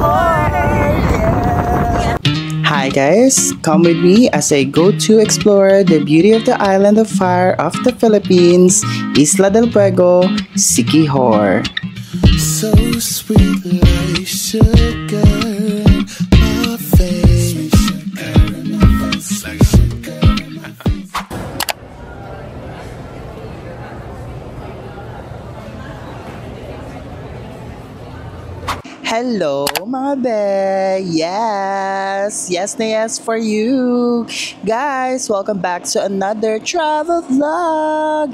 Yeah. Hi guys, come with me as I go to explore the beauty of the island of fire of the Philippines, Isla del Fuego, Siquijor. So sweet like sugar in my face. Hello mga be! Yes! Yes na yes for you! Guys, welcome back to another travel vlog!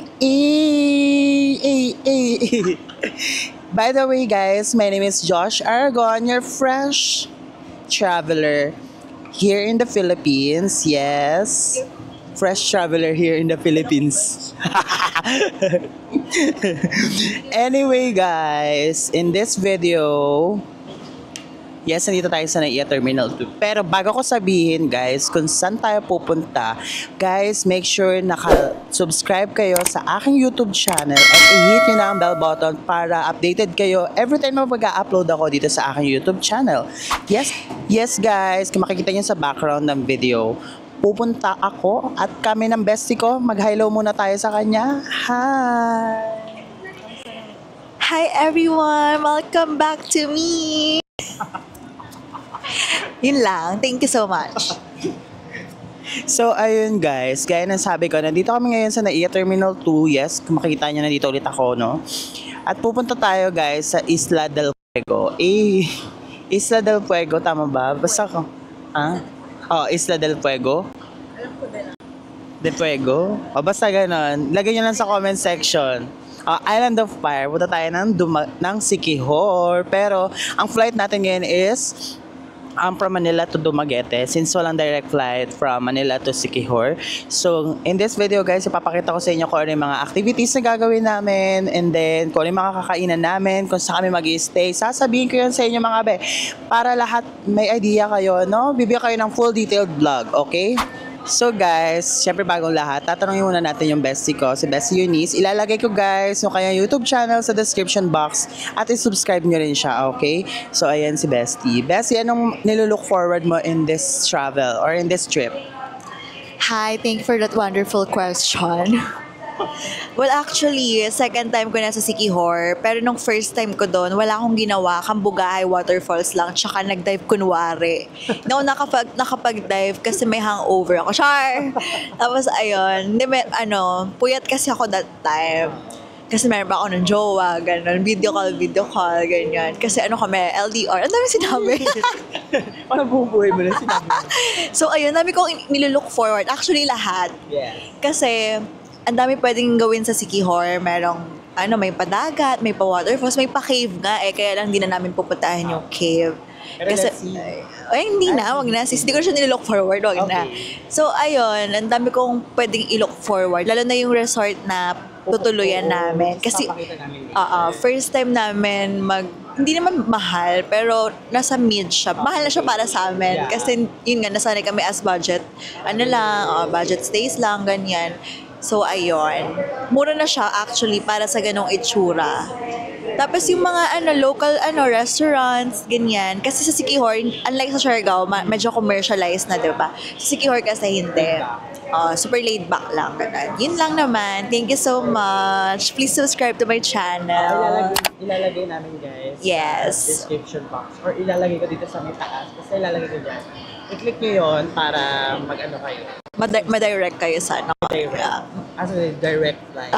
By the way guys, my name is Josh Aragon, your fresh traveler here in the Philippines. Yes! Fresh traveler here in the Philippines. Anyway guys, in this video, yes, nandito tayo sa NAIA Terminal 2. Pero bago ko sabihin guys kung saan tayo pupunta, guys, make sure naka-subscribe kayo sa aking YouTube channel at i-hit nyo na ang bell button para updated kayo every time na mag-upload ako dito sa aking YouTube channel. Yes guys, kung makikita nyo sa background ng video, pupunta ako at kami ng bestie ko. Mag-hello muna tayo sa kanya. Hi! Hi everyone! Welcome back to me! Yun lang. Thank you so much. So, ayun guys. Gaya ng sabi ko, nandito kami ngayon sa NAIA Terminal 2. Yes, kung makikita nyo, nandito ulit ako, no? At pupunta tayo guys sa Isla del Fuego. Isla del Fuego, tama ba? Basta ko. Isla del Fuego? Del Fuego? O basta ganon. Lagay nyo lang sa comment section. Island of Fire. Punta tayo ng Siquijor. Pero, ang flight natin ngayon is from Manila to Dumaguete. Since walang direct flight from Manila to Siquijor. So, in this video guys, ipapakita ko sa inyo kung ano yung mga activities na gagawin namin. And then, kung ano yung mga kakainan namin. Kung saan kami mag-i-stay. Sasabihin ko yun sa inyo mga be. Para lahat may idea kayo, no? Bibigyan kayo ng full detailed vlog. Okay? So guys, syempre bagong lahat, tatanungin muna natin yung bestie ko, si Bestie Eunice. Ilalagay ko guys yung kanyang YouTube channel sa description box at i-subscribe nyo rin siya, okay? So ayan si Bestie. Bestie, anong nilulook forward mo in this travel or in this trip? Hi, thank you for that wonderful question. Well, actually, second time ko na sa Siquijor. Pero nung first time ko doon, wala akong ginawa. Kambugahay waterfalls lang. Tsaka nag-dive kunwari. No, nakapag-dive kasi may hangover ako. Char! Tapos, ayun. Puyat kasi ako that time. Kasi meron pa ako ng jowa, gano'n. Video call, ganyan. Kasi kami, LDR. Ang dami sinabi. Ano bubuhay mo na sinabi? So, ayun, dami kong nilulook forward. Actually, lahat. Yeah. Kasi, ang dami pwedeng gawin sa Siquijor. Merong, may padagat, may pa-waterfalls, may pa-cave nga kaya lang hindi na namin pupuntahan yung cave. Pero Kasi, let's see. hindi na, wag na. Hindi ko siya nilook forward, wag na. So, ayun, ang dami kong pwedeng i-look forward. Lalo na yung resort na tutuluyan namin. Kasi, first time namin hindi naman mahal, pero nasa mid siya. Mahal na siya para sa amin. Kasi, yun nga, nasanay kami as budget. Budget stays lang, ganyan. So, ayun. Mura na siya actually para sa ganong itsura. Tapos yung mga local restaurants, ganyan. Kasi sa Siquijor, unlike sa Siargao, medyo commercialized na, diba? Sa Siquijor kasi hindi. Super laid back lang. Ganun. Yun lang naman. Thank you so much. Please subscribe to my channel. Ilalagay namin guys. Yes. Sa description box. Or ilalagay ko dito sa may taas. Kasi ilalagay ko dyan. I-click nyo yun para kayo. Ma-direct kayo sa Direct. As a direct flight.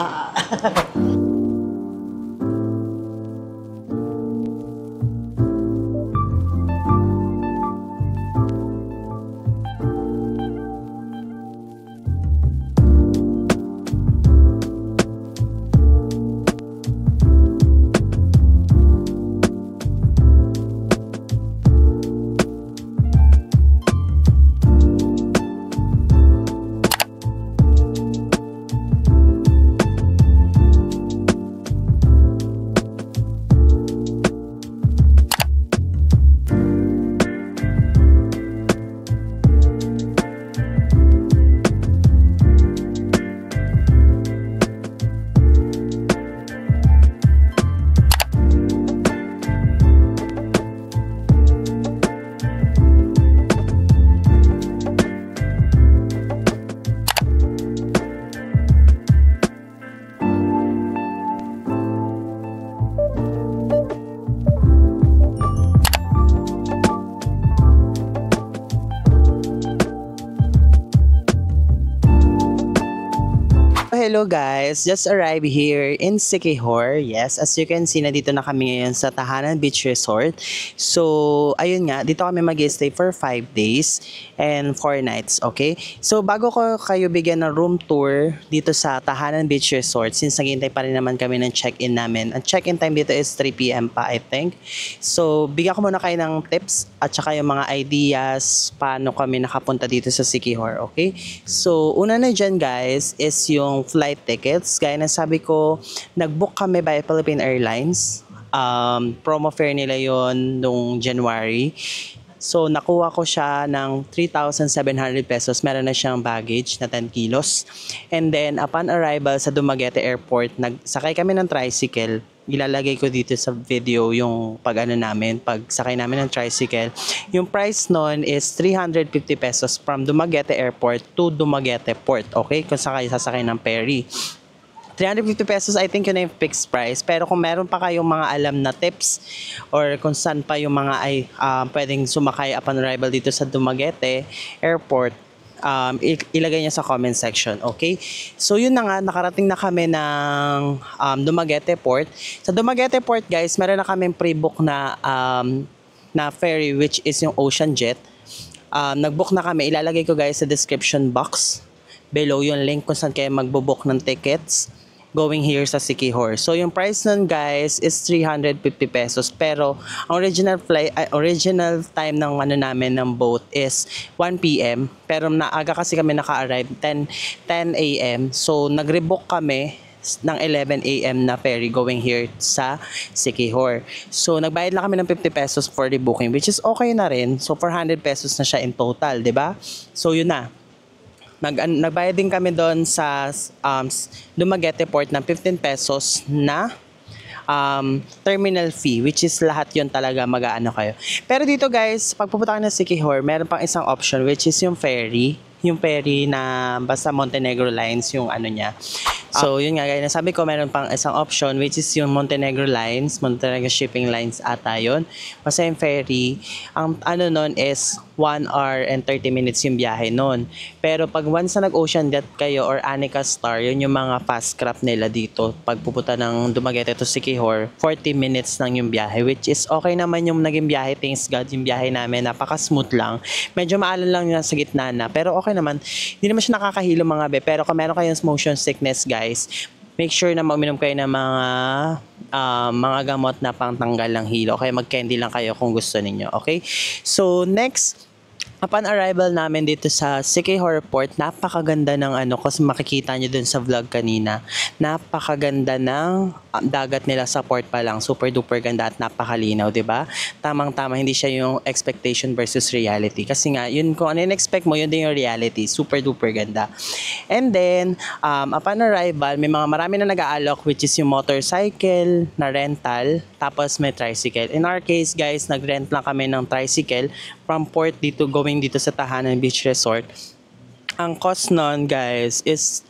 hello guys. Just arrived here in Siquijor. Yes, as you can see, nandito na kami ngayon sa Tahanan Beach Resort. So, ayun nga, dito kami mag-stay for 5 days and 4 nights, okay? So, bago ko kayo bigyan ng room tour dito sa Tahanan Beach Resort, since naghihintay pa rin naman kami ng check-in namin. Ang check-in time dito is 3 p.m. pa, I think. So, bigyan ko muna kayo ng tips at saka yung mga ideas paano kami nakapunta dito sa Siquijor, okay? So, una na dyan guys is yung flight tickets. Gaya na sabi ko, nag-book kami by Philippine Airlines. Promo fare nila yon nung January. So, nakuha ko siya ng 3,700 pesos. Meron na siyang baggage na 10 kilos. And then, upon arrival sa Dumaguete Airport, nagsakay kami ng tricycle. Ilalagay ko dito sa video yung pag-ano namin, pag-sakay namin ng tricycle. Yung price nun is 350 pesos from Dumaguete Airport to Dumaguete Port. Okay? Kung sasakay ng ferry. 350 pesos, I think yun na yung fixed price. Pero kung meron pa kayong mga alam na tips or kung saan pa yung mga pwedeng sumakay upon arrival dito sa Dumaguete Airport, ilagay niya sa comment section, okay? So yun na nga, nakarating na kami ng Dumaguete Port. Sa Dumaguete Port guys, meron na kaming pre-book na ferry which is yung Ocean Jet. Nag-book na kami, ilalagay ko guys sa description box below yung link kung saan kayo magbo-book ng tickets going here sa Siquijor. So yung price nun guys is 350 pesos, pero ang original time ng namin ng boat is 1 p.m. pero naaga kasi kami naka-arrive 10 a.m. So nag-rebook kami ng 11 a.m. na ferry going here sa Siquijor. So nagbayad lang kami ng 50 pesos for the booking, which is okay na rin. So 400 pesos na siya in total, 'di ba? So yun na. Nagbayad din kami doon sa Dumaguete Port ng 15 pesos na terminal fee, which is lahat yon talaga mag-aano kayo. Pero dito guys, pag pupunta kayo ng Siquijor, meron pang isang option which is yung ferry. Yung ferry na basta Montenegro Lines yung ano niya. So yun nga, gaya na sabi ko, meron pang isang option which is yung Montenegro Lines, Montenegro Shipping Lines ata yun. Basta yung ferry, ang ano nun is 1 hour and 30 minutes yung biyahe nun. Pero pag once na nag-Ocean Jet kayo or Anica Star, yun yung mga fast craft nila dito. Pag pupunta ng Dumaguete to Siquijor, 40 minutes lang yung biyahe, which is okay naman yung naging biyahe. Thanks God, yung biyahe namin, napaka-smooth lang. Medyo maalan lang yun sa gitna na, pero okay naman. Hindi naman siya nakakahilo mga be. Pero kung meron kayong motion sickness guys, make sure na mag-minom kayo ng mga gamot na pangtanggal ng hilo. Kaya mag-candy lang kayo kung gusto ninyo. Okay? So, next, upon arrival namin dito sa Siquijor Port, napakaganda ng kasi makikita nyo dun sa vlog kanina, napakaganda ng dagat nila sa port pa lang. Super duper ganda at napakalinaw, 'di ba? Tamang-tama, hindi siya yung expectation versus reality. Kasi nga, yun kung ano in-expect mo, yun din yung reality. Super duper ganda. And then, upon arrival, marami na nag-aalok which is yung motorcycle na rental, tapos may tricycle. In our case, guys, nag-rent lang kami ng tricycle from port going dito sa Tahanan Beach Resort. Ang cost nun guys is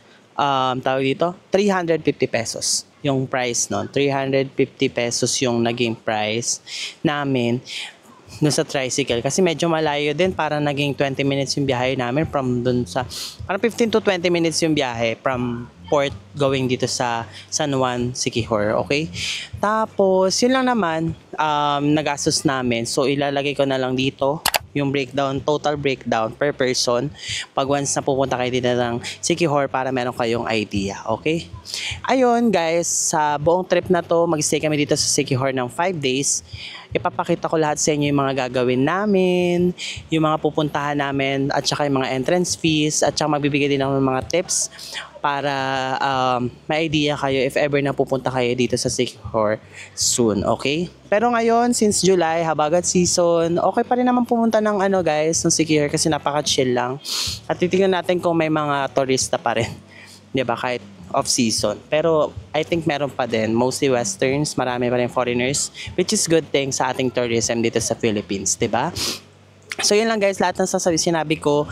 tawag dito 350 pesos yung price nun. 350 pesos yung naging price namin no sa tricycle kasi medyo malayo din, para naging 20 minutes yung biyahe namin from dun sa parang 15 to 20 minutes yung biyahe from port going dito sa San Juan, Siquijor, okay? Tapos yun lang naman nagastos namin, so ilalagay ko na lang dito yung breakdown, total breakdown per person pag once na pupunta kayo dito ng Siquijor para meron kayong idea, okay? Ayun guys, sa buong trip na to, mag-stay kami dito sa Siquijor ng 5 days. Ipapakita ko lahat sa inyo yung mga gagawin namin, yung mga pupuntahan namin, at saka yung mga entrance fees, at saka magbibigay din ako ng mga tips para may idea kayo if ever na pupunta kayo dito sa Siquijor soon, okay? Pero ngayon, since July, habagat season, okay pa rin naman pumunta ng guys, ng Siquijor kasi napaka-chill lang. At titingnan natin kung may mga turista pa rin, 'di ba? Kahit off season. Pero I think meron pa din, mostly westerns, marami pa rin foreigners, which is good thing sa ating tourism dito sa Philippines, 'di ba? So yun lang guys, lahat ng sinabi ko,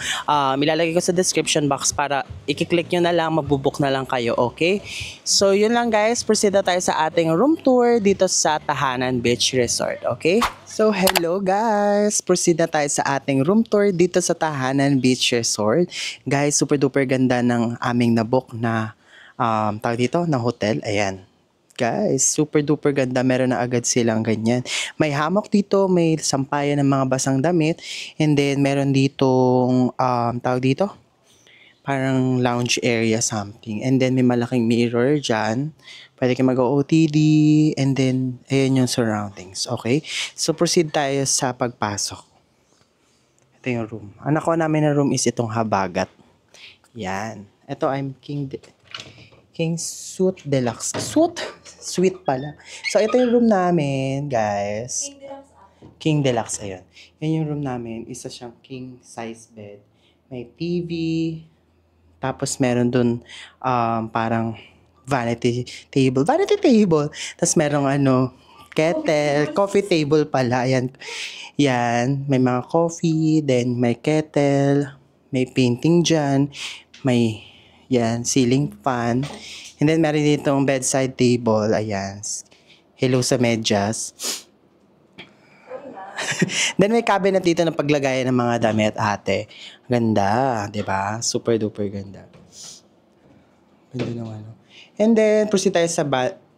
ilalagay ko sa description box para i-click nyo na lang, magbubook na lang kayo, okay? So yun lang guys, proceed na tayo sa ating room tour dito sa Tahanan Beach Resort, okay? So hello guys, proceed na tayo sa ating room tour dito sa Tahanan Beach Resort. Guys, super duper ganda ng aming nabook na tawag dito, ng hotel. Ayan. Guys, super duper ganda. Meron na agad silang ganyan. May hammock dito, may sampayan ng mga basang damit, and then meron ditong, tawag dito, parang lounge area something. And then may malaking mirror dyan. Pwede kayo mag-OOTD, and then, ayan yung surroundings. Okay? So, proceed tayo sa pagpasok. Ito yung room. Ang nakuha namin na room is itong habagat. Yan. Ito, I'm King Suite Deluxe. Suite pala. So, ito yung room namin, guys. King Deluxe, ayun. Yan yung room namin. Isa siyang king size bed. May TV. Tapos, meron dun parang vanity table. Tapos, merong kettle. Coffee table pala. Ayan. Yan. May mga coffee. Then, may kettle. May painting dyan. May ceiling fan. And then, meron ditong bedside table. Ayan. Hello sa medyas. Then, may cabinet dito na paglagayan ng mga damit, ate. Ganda. Diba? Super duper ganda. Ganda ng And then, proceed tayo sa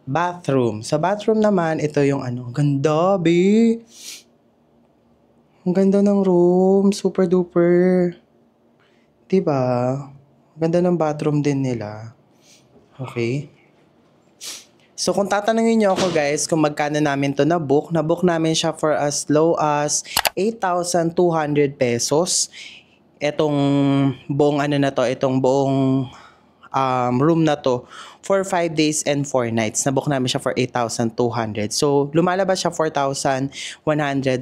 bathroom. Sa bathroom naman, ito yung Ganda, be. Ang ganda ng room. Super duper. Diba? Ganda ng bathroom din nila. Okay. So, kung tatanungin niyo ako, guys, kung magkano namin to nabook namin siya for as low as 8,200 pesos. Etong buong itong buong room na to for 5 days and 4 nights. Nabook namin siya for 8,200. So, lumalabas siya 4,100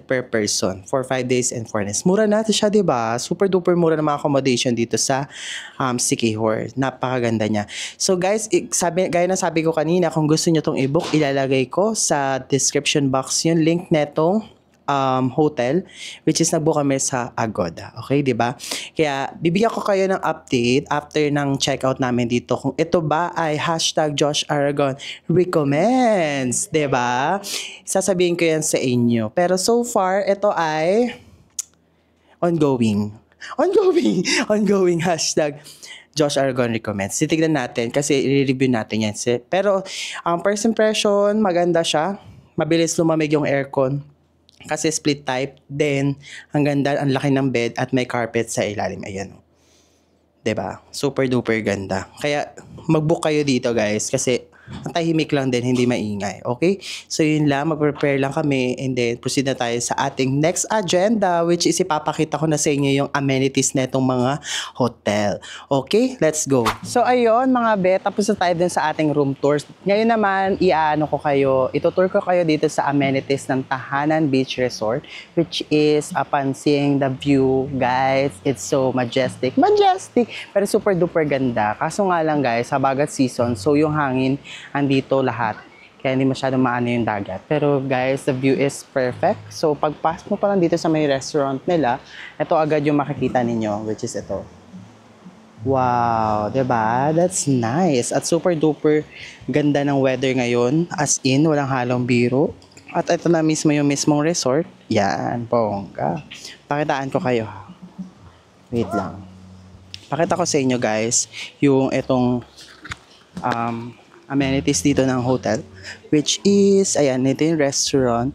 per person for 5 days and 4 nights. Mura natin siya, diba? Super duper mura na mga accommodation dito sa Siquijor. Napakaganda niya. So, guys, gaya na sabi ko kanina, kung gusto nyo tong i-book, ilalagay ko sa description box yung link netong hotel, which is nagbook kami sa Agoda. Okay, di ba? Kaya, bibigyan ko kayo ng update after ng checkout namin dito kung ito ba ay #Josh Aragon recommends. Di ba? Sasabihin ko yan sa inyo. Pero so far, ito ay ongoing. Ongoing #Josh Aragon recommends. Titignan natin kasi i-review natin yan. Pero, first impression, maganda siya. Mabilis lumamig yung aircon. Kasi split type, then ang ganda, ang laki ng bed at may carpet sa ilalim. Ayan. 'Di ba? Super duper ganda. Kaya mag-book kayo dito, guys, kasi ang tahimik lang din, hindi maingay. Okay? So yun lang, mag-prepare lang kami and then proceed na tayo sa ating next agenda, which is ipapakita ko na sa inyo yung amenities na itong mga hotel. Okay? Let's go. So ayun mga bet, tapos na tayo din sa ating room tours. Ngayon naman, itutour ko kayo dito sa amenities ng Tahanan Beach Resort, which is upon seeing the view, guys, it's so majestic, pero super duper ganda. Kaso nga lang, guys, habagat season, so yung hangin andito lahat. Kaya hindi masyadong maano yung dagat. Pero guys, the view is perfect. So pagpasok mo pa lang dito sa may restaurant nila, ito agad yung makikita ninyo, which is ito. Wow, diba? That's nice. At super duper ganda ng weather ngayon. As in, walang halong biro. At ito na mismo yung mismong resort. Yan, bongga. Pakitaan ko kayo ha. Wait lang. Pakita ko sa inyo, guys, yung itong amenities dito ng hotel, which is, ayan, ito yung restaurant.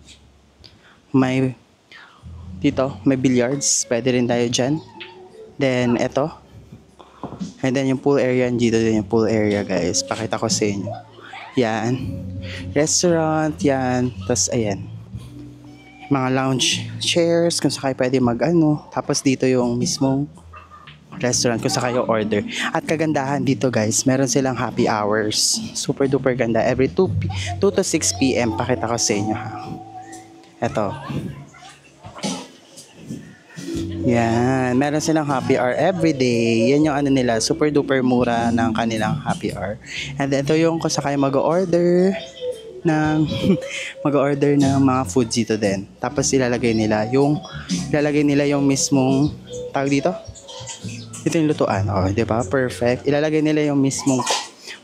May billiards, pwede rin tayo dyan. Then, ito. And then, yung pool area, dito din yung pool area, guys. Pakita ko sa inyo. Yan. Restaurant, yan. Tapos, ayan. Mga lounge chairs, kung saan kayo pwede Tapos, dito yung mismong restaurant kung saan kayo order. At kagandahan dito, guys, meron silang happy hours. Super duper ganda. Every 2 to 6 p.m. Pakita ko sa inyo ha. Ito. Yan. Meron silang happy hour every day. Yan yung nila. Super duper mura ng kanilang happy hour. And ito yung kung saan kayo mag-order ng mga food dito din. Tapos ilalagay nila yung mismong tawag dito. Ito yung lutuan. Oh, di ba? Perfect. Ilalagay nila yung mismong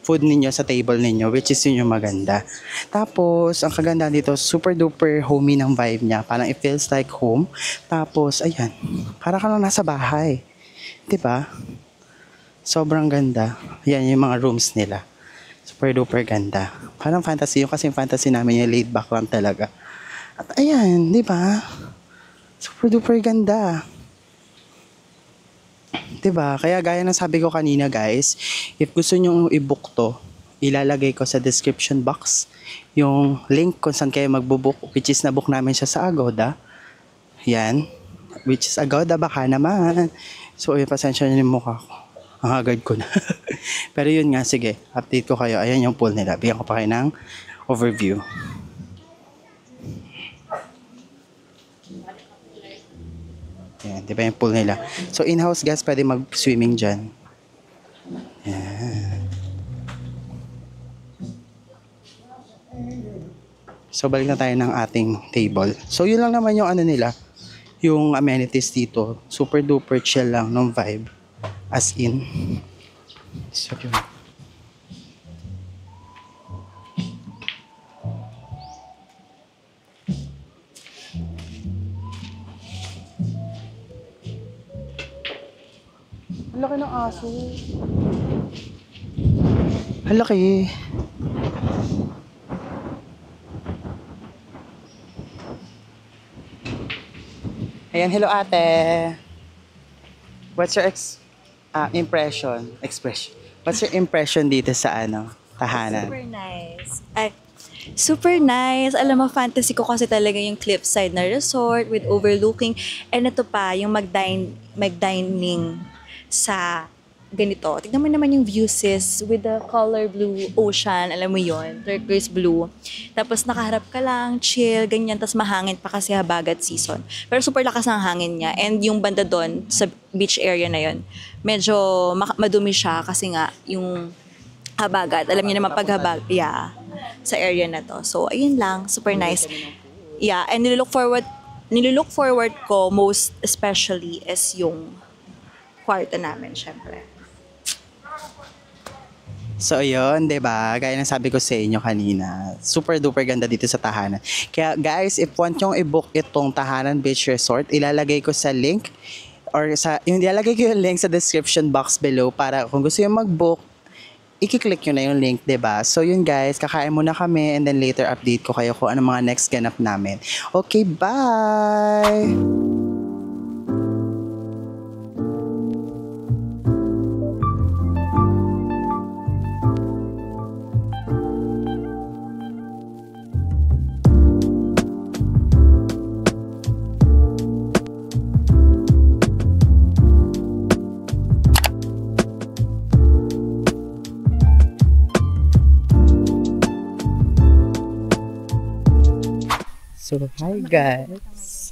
food ninyo sa table ninyo, which is yun yung maganda. Tapos, ang kagandahan dito, super duper homey ng vibe niya. Parang it feels like home. Tapos, ayan. Parang ka lang nasa bahay. Di ba? Sobrang ganda. Yan yung mga rooms nila. Super duper ganda. Parang fantasy yung kasi yung fantasy namin yung laid back lang talaga. At ayan, di ba? Super duper ganda. Di ba? Kaya gaya ng sabi ko kanina guys, if gusto nyo i-book to, ilalagay ko sa description box yung link kung saan kayo magbubook, which is nabook namin siya sa Agoda. Yan. Which is Agoda, baka naman. So, yung pasensya nyo yung mukha ko. Ang agad ko na. Pero yun nga, sige. Update ko kayo. Ayan yung pool nila. Bigyan ko pa kayo ng overview. Ayan, di ba yung pool nila? So, in-house guys, pwede mag-swimming dyan. Ayan. So, balik na tayo ng ating table. So, yun lang naman yung ano nila. Yung amenities dito. Super duper chill lang ng vibe. As in. So, yun. Ang laki ng aso. Ang laki. Ayan, hello ate. What's your expression? What's your impression dito sa tahanan? Super nice. Ay, super nice. Alam mo, fantasy ko kasi talaga yung cliffside na resort with overlooking. And ito pa, yung mag-dining sa ganito. Tignan mo naman yung view sis with the color blue ocean. Alam mo yon, turquoise blue. Tapos nakaharap ka lang, chill, ganyan. Tapos mahangin pa kasi habagat season. Pero super lakas ng hangin niya. And yung banda doon sa beach area na yon, medyo madumi siya kasi nga yung habagat. Alam niyo naman paghabag, yeah, sa area na to. So, ayun lang, super nice. Yeah, and nilook forward ko most especially is yung kwarto namin, syempre. So, ayun, 'di ba? Gaya ng sabi ko sa inyo kanina, super duper ganda dito sa tahanan. Kaya guys, if want yung i-book itong Tahanan Beach Resort, ilalagay ko sa link or ilalagay ko yung link sa description box below para kung gusto yung mag-book, i-click nyo na yung link, 'di ba? So, yun guys, kakain muna kami and then later update ko kayo kung ano mga next ganap namin. Okay, bye! So, hi guys.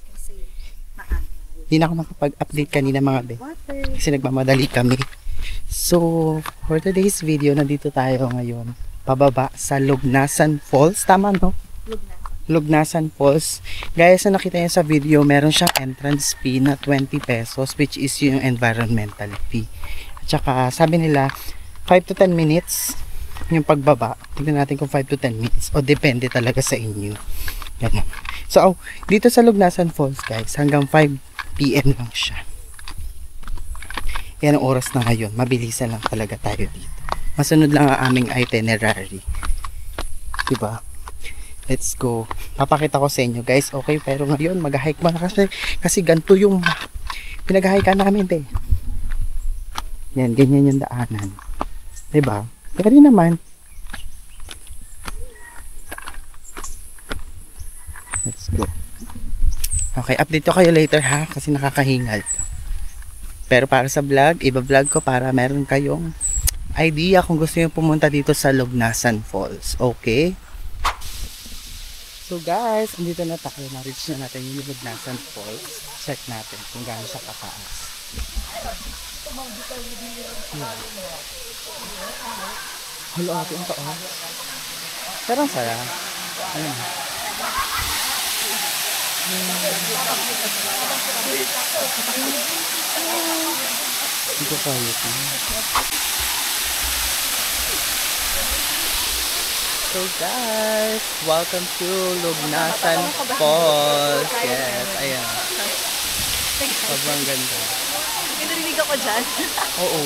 Hindi na ako nakapag-update kanina mga be. Kasi nagmamadali kami. So, for today's video, nandito tayo ngayon. Pababa sa Lugnasan Falls. Tama no? Lugnasan Falls. Guys, na nakita niyo sa video, meron siyang entrance fee na 20 pesos which is yung environmental fee. At saka, sabi nila, 5 to 10 minutes yung pagbaba. Tignan natin kung 5 to 10 minutes o depende talaga sa inyo. Yan. So, dito sa Lugnasan Falls guys, hanggang 5 PM lang siya. Yan ang oras na ngayon. Mabilisan lang talaga tayo dito. Masunod lang ang aming itinerary. Diba? Let's go. Papakita ko sa inyo guys. Okay, pero ngayon mag-hike mo na kasi ganito yung pinag-hike namin eh. Yan, ganyan yung daanan. Diba? Kaya rin naman. Let's go. Okay, update ko kayo later ha kasi nakakahingal. Pero para sa vlog, iba-vlog ko para meron kayong idea kung gusto niyo pumunta dito sa Lugnasan Falls. Okay? So guys, andito na tayo. Na-reach na natin yung Lugnasan Falls. Check natin kung gaano siya kataas. Hello ate, ang taas. Pero ang saya. Ayan. Hindi ko kaya ito. So guys, welcome to Lugnasan Falls. Yes, ayan. Sobrang ganda. May narinig ako dyan. Oo.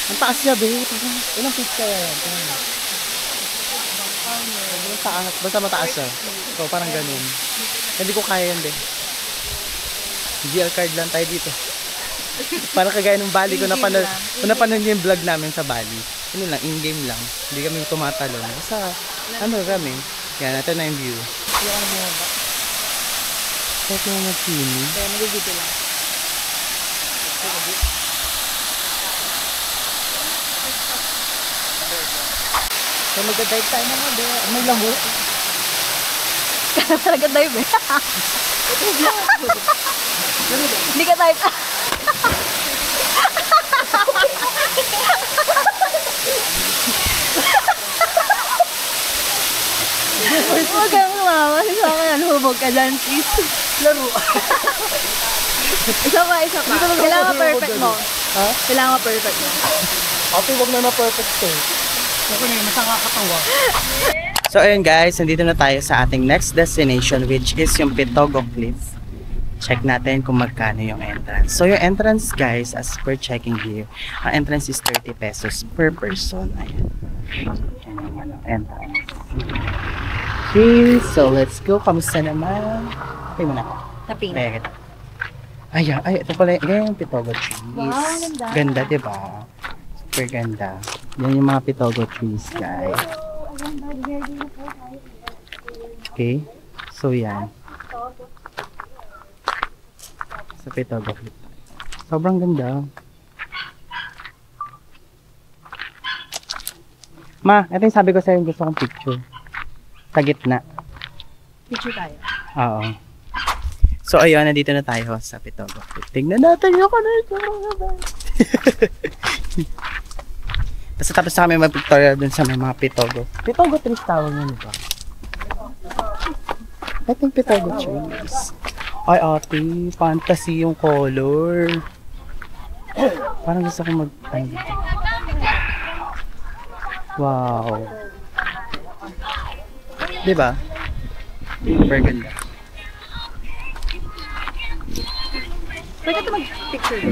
Ang taas niya, be. Ilang feet kaya yan? Tingnan mo. Ang taas. Basta mataas siya. So, parang ganun. Hindi ko kaya yan, be. GL card lang tayo dito. Parang kagaya ng Bali ko napanood. Kung napanood niyo yung vlog namin sa Bali. Ano lang, in-game lang. Hindi kami tumatalon. Basta, ano kami. Yan, ito na yung view. Hindi ako bumaba. Bakit mo mag-sini? Kaya nagigito lang. So, mag-dive tayo na nga, be. May lambo. Talaga dive eh. Hindi ka type. Huwag kang mama. Isa ka yan. Hubog ka dyan, please. Laro. Isa pa. Kailangan perfect mo. Ha? Kailangan perfect mo. Ate, huwag na na-perfect to. Ako na yun, masakakatawa. So, ayun guys, nandito na tayo sa ating next destination which is yung Pitogo Cliff. Check natin kung magkano yung entrance. So, yung entrance guys, as per checking here, ang entrance is 30 pesos per person. Ayan. Ayan yung ano, entrance. Okay, so let's go. Kamusta naman? Okay mo na. Taping. Ayan. Ayan, ay, ito pala yung Pitogo trees. Wow, ganda. Ganda, diba? Super ganda. Yan yung mga Pitogo trees, guys. Okay, so yan. Sa Pitogo Cliff. Sobrang ganda. Ma, ito yung sabi ko sa'yo, gusto kong picture. Sa gitna. Picture tayo. Oo. So, ayun, nandito na tayo sa Pitogo Cliff. Tignan natin yung tapos na kami mag-pictorial dun sa may mga Pitogo. Pitogo trees tawag nyo ba? I think Pitogo trees. Ay, ate, fantasy yung color. Parang gusto ko mag... Wow. Diba? Super ganda. Pwede ito mag-picture.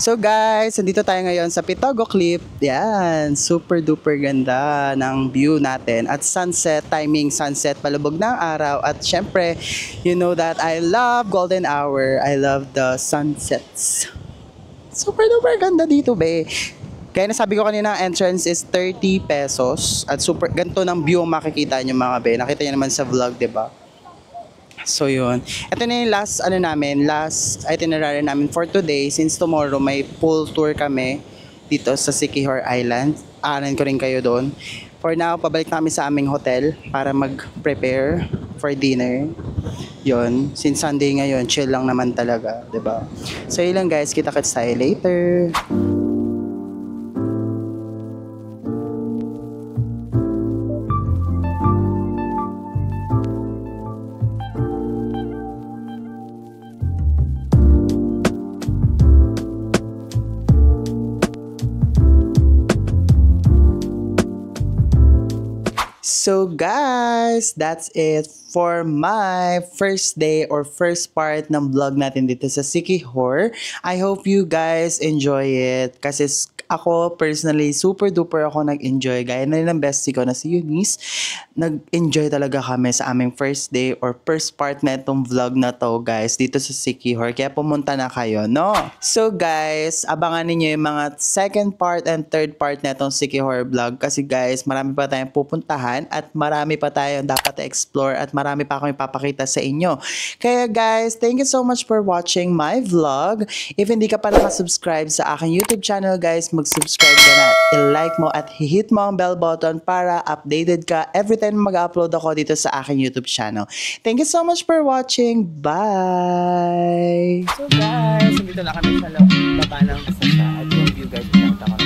So guys, nandito tayo ngayon sa Pitogo Cliff. Yan, super duper ganda ng view natin. At sunset, timing sunset, palubog ng araw. At syempre, you know that I love golden hour. I love the sunsets. Super duper ganda dito, be. Kaya nasabi ko kanina, ang entrance is 30 pesos. At super, ganito ng view ang makikita nyo mga be. Nakita nyo naman sa vlog, diba? So yun. Ito na yung last itinerary namin for today. Since tomorrow may pool tour kami dito sa Siquijor Island. Aanan ko rin kayo doon. For now, pabalik namin sa aming hotel para mag-prepare for dinner. Yun. Since Sunday ngayon, chill lang naman talaga, 'di ba? So yun lang guys, kita-kits tayo later. So guys, that's it for my first day or first part ng vlog natin dito sa Siquijor. I hope you guys enjoy it kasi Ako, personally, super duper ako nag-enjoy. Gaya na rin ng bestie ko na si Eunice. Nag-enjoy talaga kami sa aming first day or first part na itong vlog na to, guys, dito sa Siquijor. Kaya pumunta na kayo, no? So, guys, abangan ninyo yung mga second part and third part na itong Siquijor vlog. Kasi, guys, marami pa tayong pupuntahan at marami pa tayong dapat explore at marami pa akong ipapakita sa inyo. Kaya, guys, thank you so much for watching my vlog. If hindi ka pa nakasubscribe sa aking YouTube channel, guys, mag-subscribe ka na. I-like mo at hit mo ang bell button para updated ka every time mag-upload ako dito sa aking YouTube channel. Thank you so much for watching. Bye! So guys, nandito na kami sa baba ng isa at yung view guys, nakita ko